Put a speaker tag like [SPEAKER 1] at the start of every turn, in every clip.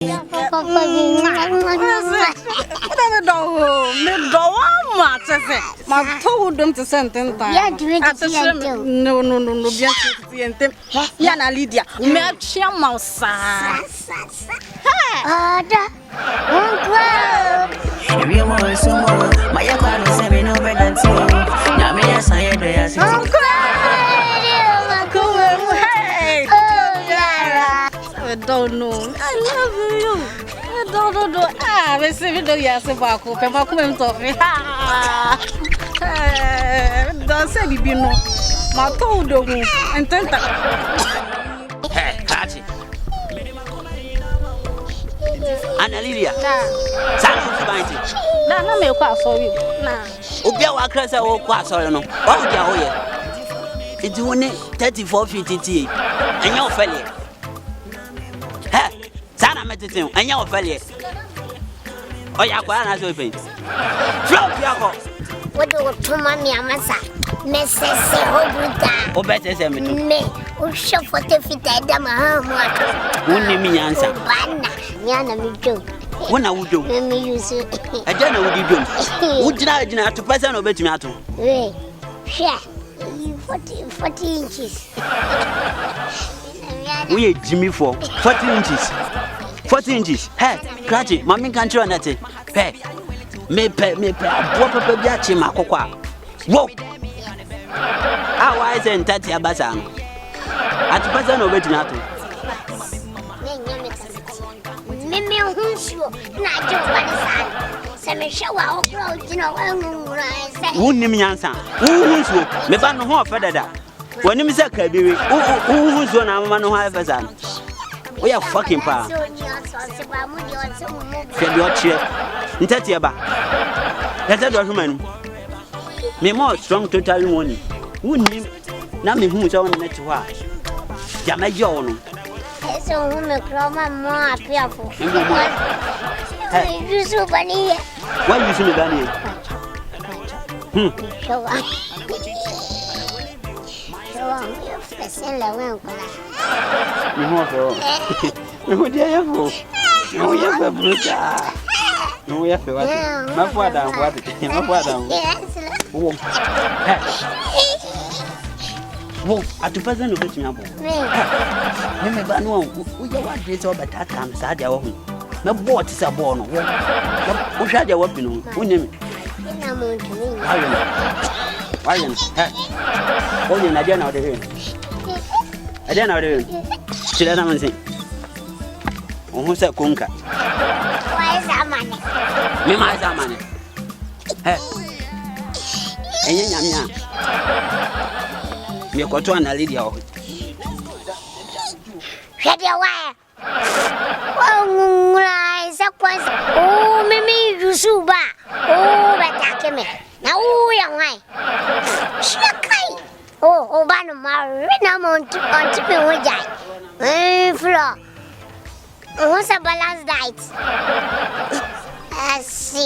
[SPEAKER 1] My told them to send them time. No, Yana Lydia, match your mouse. Don't know. I love you. Don't. Ah, we see video yesterday. Papa come to me. Don't say you know. My told you. And then
[SPEAKER 2] hey, catch it. Anna Lydia. Silence about it.
[SPEAKER 1] No, me quite sorry. Nah.
[SPEAKER 2] Ubia wa krasa wo kwa sorry no. O dia ho ye. It won 34 feet iti. Enya ofele. Sana metete anya ofele. Oya kwa na so fe. Flop yako.
[SPEAKER 3] Wodo tuma mi amasa. Mesese hobuta.
[SPEAKER 2] O betese me to.
[SPEAKER 3] Me, o shofote fita da ma mo aka.
[SPEAKER 2] Wonni mi nyansa.
[SPEAKER 3] Bana, nyana mi jo.
[SPEAKER 2] Wona wudo.
[SPEAKER 3] Me use.
[SPEAKER 2] Aja na wudi dom. Wudina atopasa na obetumi ato.
[SPEAKER 3] We. Sha. 40 inches.
[SPEAKER 2] We Jimmy for 40 inches. 40 inches. Hey, Krachi, mommy can't you that? Hey, me pay, what papa biachi makokwa. Whoa. How wise and Tati Abasan. At person of Betinato.
[SPEAKER 3] Mimi Hunsu, not your son. Some shower, you know,
[SPEAKER 2] who name Yansa? Who's me ban no further that. When you say Kabi, who's one of man who have a son? We are fucking power. Get your chair. In Tatiaba. That's a woman. Me more strong to tell you one. Who name Nami who's on the to her? Yamajon.
[SPEAKER 3] So, whom a croma more fearful. You so funny.
[SPEAKER 2] Why you see me, Danny?
[SPEAKER 3] Show up.
[SPEAKER 2] No, you have a bruta. No, you have what? My father, what? My father. Whoa, at the present of which you have. Remember, no, we are this over that time, Sadia. My boat is a born. Who shall you walk in? Who name it? Why? Oh, I don't know the room. I don't know the room. She doesn't say. Who said Kunka?
[SPEAKER 3] Why is that money?
[SPEAKER 2] Me, my money. Hey, me got to Anna Lydia.
[SPEAKER 3] Shut your wire. Oh, Mimi, you suba. Oh, but me. Now, young way. Oh, Banamar, on to me with that. Floor. What's a balance diet? See,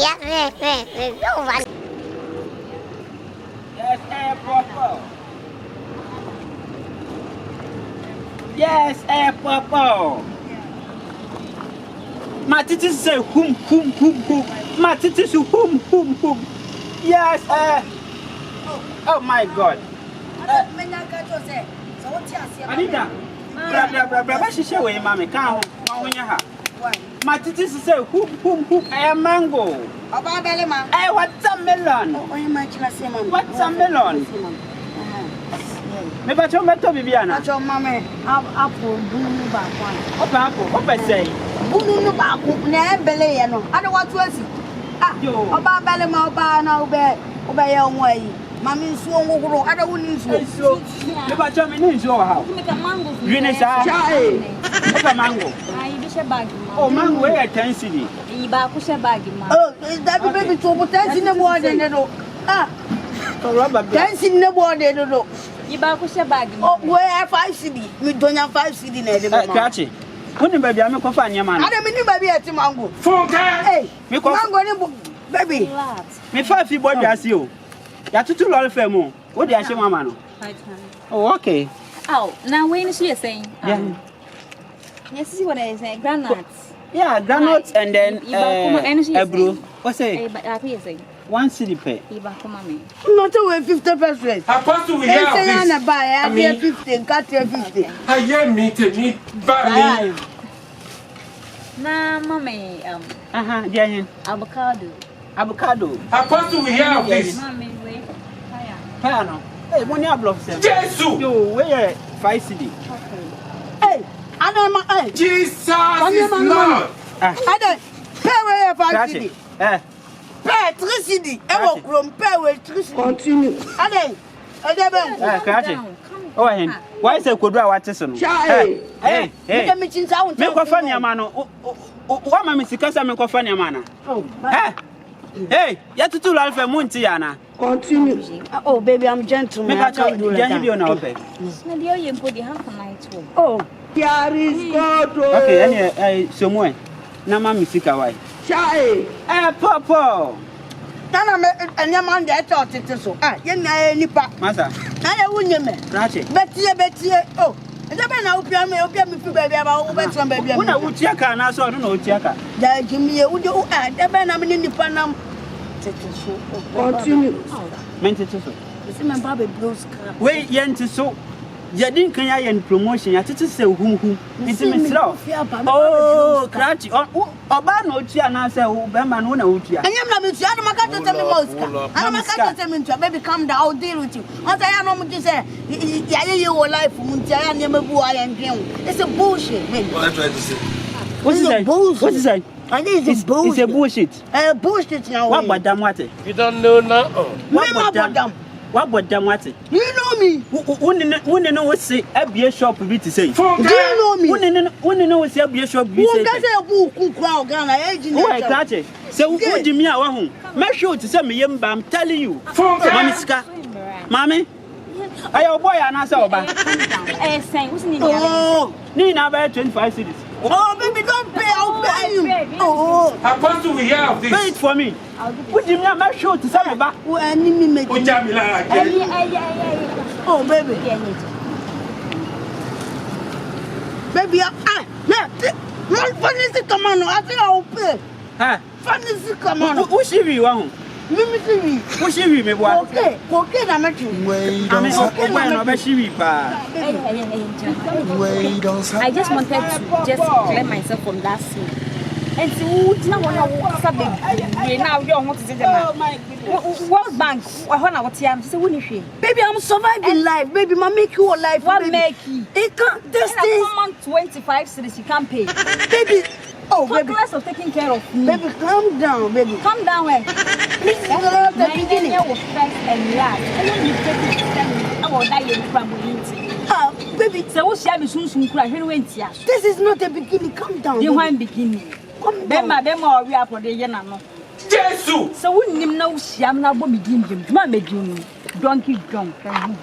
[SPEAKER 2] yes, Papa. My titties say, whom. My titties, whom. Yes, oh my God. Anita, blah, she show away, Mammy. Can't my titties say, whom, I am mango. Hey, what's a melon? What's a melon? Maybe I told my Toby Biana.
[SPEAKER 1] your mammy, apple, blue back one.
[SPEAKER 2] What I say?
[SPEAKER 1] Blue back, never belay, I don't want to see. Ah, you about Bellama, now, obey your way. Mammy swung over, I don't need so. If I tell me in your house, make a mango. You know, a mango. Oh, mango, where I can see.
[SPEAKER 3] Ibakusha bag.
[SPEAKER 1] Oh, is that baby to dance in the morning? Ah, dance in the morning.
[SPEAKER 3] Ibakusha bag.
[SPEAKER 1] Oh, where 5 CD? We don't have 5 CD.
[SPEAKER 2] Catch it. Wouldn't baby, I'm a company man.
[SPEAKER 1] I don't mean baby at mango. Hey, me mango, baby.
[SPEAKER 2] Me 5 feet boy, as you. You have to do all of them. What do I say, Mamma? Oh, okay.
[SPEAKER 4] Oh, now when is she saying?
[SPEAKER 2] Yeah.
[SPEAKER 4] Yes, see what I say, grandnuts.
[SPEAKER 2] Yeah, granules and then ebro. What's it? 1 cedi pay.
[SPEAKER 1] Not away 50%.
[SPEAKER 4] Apostle, we have this.
[SPEAKER 1] I mean, 15, cut 50.
[SPEAKER 4] I hear me to me, but
[SPEAKER 5] Nah, mommy,
[SPEAKER 2] Yeah, avocado.
[SPEAKER 4] Apostle, we have this.
[SPEAKER 5] mommy, wait.
[SPEAKER 2] Piano. Hey, when you have blocks,
[SPEAKER 4] Jesus,
[SPEAKER 2] you wear 5 cedi.
[SPEAKER 1] Hey, I don't know. Hey,
[SPEAKER 4] Jesus is Lord.
[SPEAKER 1] I don't pay away 5 cedi. Pay 3 cedi. I will grow pay away 3 cedi. Continue. I don't.
[SPEAKER 2] Oh, him. Why is it could do what is on? Hey, make a funny man. What my Mr. Casa make a funny man. Hey, yet to two alpha Montiana.
[SPEAKER 1] Continue. Oh, baby, I'm gentleman.
[SPEAKER 2] Make a child do that.
[SPEAKER 1] Oh, here is God.
[SPEAKER 2] Okay, any somewhere. Nama Missika, why? Papa.
[SPEAKER 1] And your man that thought it so. Ah, you know, any pap.
[SPEAKER 2] Master,
[SPEAKER 1] I wouldn't
[SPEAKER 2] Ratchet.
[SPEAKER 1] Betty. Oh, and the man out here may open me baby about better baby.
[SPEAKER 2] When I would check and I saw no checker.
[SPEAKER 1] Jimmy, would you add the man I'm in the Panam? Continue.
[SPEAKER 2] Meant it so.
[SPEAKER 1] It's my baby blues car.
[SPEAKER 2] Wait, yen to so. You didn't can I in promotion. I just say who. It's me slow. Oh, Cratchy. Oh, no, Chiana say who Bemman who know you.
[SPEAKER 1] I am not with you. I'm not going to tell me most. I'm not going to tell me to baby come down. I'll deal with you. What I am not to say, your life, Muntia, and Yamabu, and Jim. It's a bullshit.
[SPEAKER 4] What I try to say.
[SPEAKER 2] What's it? What is it?
[SPEAKER 1] It's
[SPEAKER 2] It's a bullshit.
[SPEAKER 1] Bullshit now.
[SPEAKER 2] What but damn what?
[SPEAKER 4] You don't know now.
[SPEAKER 2] What damn? What but damn what?
[SPEAKER 1] You know me.
[SPEAKER 2] Wouldn't know what's say a beer shop be to say.
[SPEAKER 1] Do you know me?
[SPEAKER 2] Wouldn't know what's a beer shop be
[SPEAKER 1] Who does a book crowd Ghana agent?
[SPEAKER 2] Oh, I catch it. So, what do you mean? I want make sure to send me young, I'm telling you. Mommy, I your boy and I saw back. Oh, Nina, about 25 cities.
[SPEAKER 1] Oh, baby, don't pay. I'll pay you. Oh,
[SPEAKER 4] Apostle, we have this.
[SPEAKER 2] Pay it for me. What do you mean? Make sure to send me back.
[SPEAKER 1] oh, enemy make
[SPEAKER 4] Oh, Jamila, again.
[SPEAKER 1] oh, baby. Baby, funny come on. I think I'll pay.
[SPEAKER 2] Huh?
[SPEAKER 1] Funny come on.
[SPEAKER 2] Who's she? One.
[SPEAKER 1] Let me see.
[SPEAKER 2] Who's she? Me what?
[SPEAKER 1] Okay, I'm at you.
[SPEAKER 2] I mean, okay, when I she
[SPEAKER 5] I just wanted to just clear myself from that scene. And so, you know what I now you want to say the World Bank, when I was here, so when you
[SPEAKER 1] Baby, I'm surviving life. Baby, ma make you alive.
[SPEAKER 5] what make you?
[SPEAKER 1] It can't. This
[SPEAKER 5] And a common 25 cities you can't pay.
[SPEAKER 1] baby. Oh,
[SPEAKER 5] For the
[SPEAKER 1] baby.
[SPEAKER 5] rest of taking care of me.
[SPEAKER 1] Baby, calm down, baby.
[SPEAKER 5] Come down where?
[SPEAKER 1] Please, you know the beginning.
[SPEAKER 5] was first and last. And then you take it, I will die in the
[SPEAKER 1] Ah, baby,
[SPEAKER 5] So what shall be soon cry? When went here?
[SPEAKER 1] this is not the beginning. Calm down.
[SPEAKER 5] You
[SPEAKER 1] baby.
[SPEAKER 5] want beginning.
[SPEAKER 1] Calm
[SPEAKER 5] Then
[SPEAKER 1] down.
[SPEAKER 5] my demo we are for the Yanano.
[SPEAKER 4] Jesus.
[SPEAKER 5] So when you know Sham now begin him, my medium, donkey drunk.
[SPEAKER 1] Come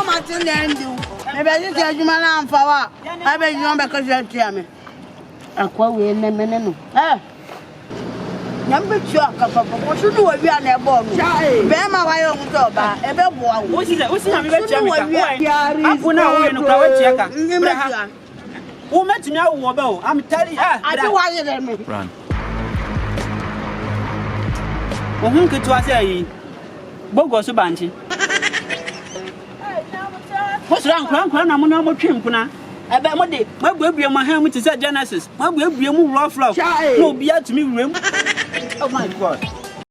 [SPEAKER 1] on, to the end. Maybe I just tell you, man, I'm for what? I bet you don't because you're telling me. I call we no. Eh? Number 2, what should do if you are never born? Bema, why you don't go? Ever born.
[SPEAKER 2] What's it? What's it? I'm going to who met you now? I'm telling you.
[SPEAKER 1] I don't want you to
[SPEAKER 2] Run. Who could you say? Bogo Subanchi. What's wrong? I'm not trim. I bet my day. My baby, my hand with his Genesis. My baby, move rough flow. No, be out to me room. Oh my God.